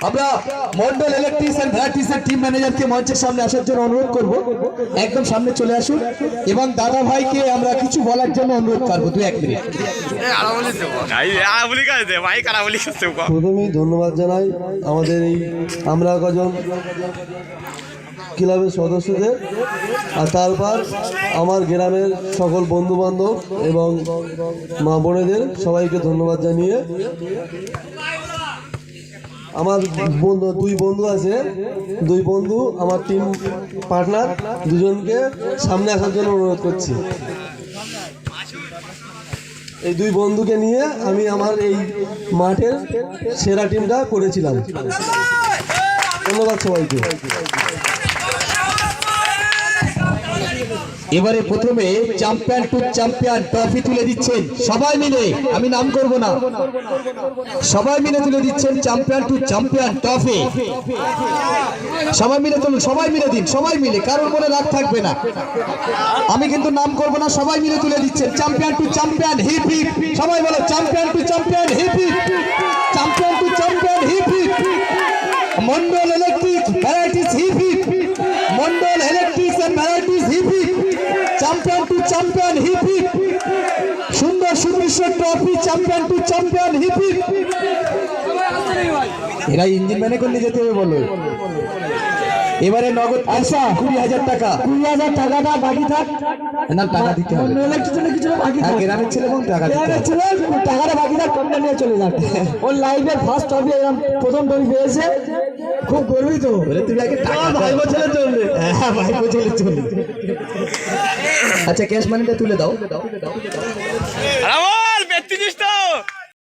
আমরা Mondal electrics and varieties এর team ম্যানেজারকে মঞ্চের সামনে আসার জন্য অনুরোধ করব। একদম সামনে চলে আসুন এবং দাদা ভাইকে আমরা কিছু বলার জন্য অনুরোধ করব 2-1 মিনিট। প্রথমেই ধন্যবাদ জানাই আমাদের এই আমরা কজন ক্লাবের সদস্যদের, আর তারপর আমার গ্রামের সকল বন্ধুবান্ধব এবং মা বোনেদের সবাইকে ধন্যবাদ জানিয়ে আমার দুই বন্ধু আছে, দুই বন্ধু আমার টিম পার্টনার, দুজনকে সামনে আসার জন্য অনুরোধ করছি। এই দুই বন্ধুকে নিয়ে আমি আমার এই মাঠের সেরা টিমটা করেছিলাম। ধন্যবাদ সবাইকে। এবারে প্রথমে চ্যাম্পিয়ন টু চ্যাম্পিয়ন ট্রফি তুলে দিচ্ছেন সবাই মিলে, আমি নাম করব না, সবাই মিলে তুলে দিচ্ছেন চ্যাম্পিয়ন টু চ্যাম্পিয়ন ট্রফি। সবাই মিলে তুলুন, সবাই মিলে দিন, সবাই মিলে, কারোর মনে রাগ থাকবে না। আমি কিন্তু নাম করব না, সবাই মিলে তুলে দিচ্ছেন champion to champion hip hip. সবাই বলো champion to champion hip hip, champion to champion hip hip. Mondal electric varieties hip hip, Mondal electrics and varieties hip hip, champion to champion hip hip. সুন্দর সুদৃশ্য trophy champion to champion hip hip. এরা engine ম্যানে করলে যেতে হবে বলো। এবারে নগদ 20,000 টাকা, 20,000 টাকাটা বাকি থাক না, টাকা দিতে হবে। কিছু বাকি থাকে, গ্রামের ছেলে কোন টাকা দিতে হবে, টাকাটা বাকি থাক, কমটা নিয়ে চলে যাবে। ওর লাইফের ফার্স্ট ট্রফি এরকম প্রথম ট্রফি পেয়েছে, খুব গর্বিত। বলে তুমি আগে টাকা ভাইবো ছেলে চলবে। হ্যাঁ ভাইবো ছেলে চলবে। আচ্ছা ক্যাশ মানিটা তুলে দাও।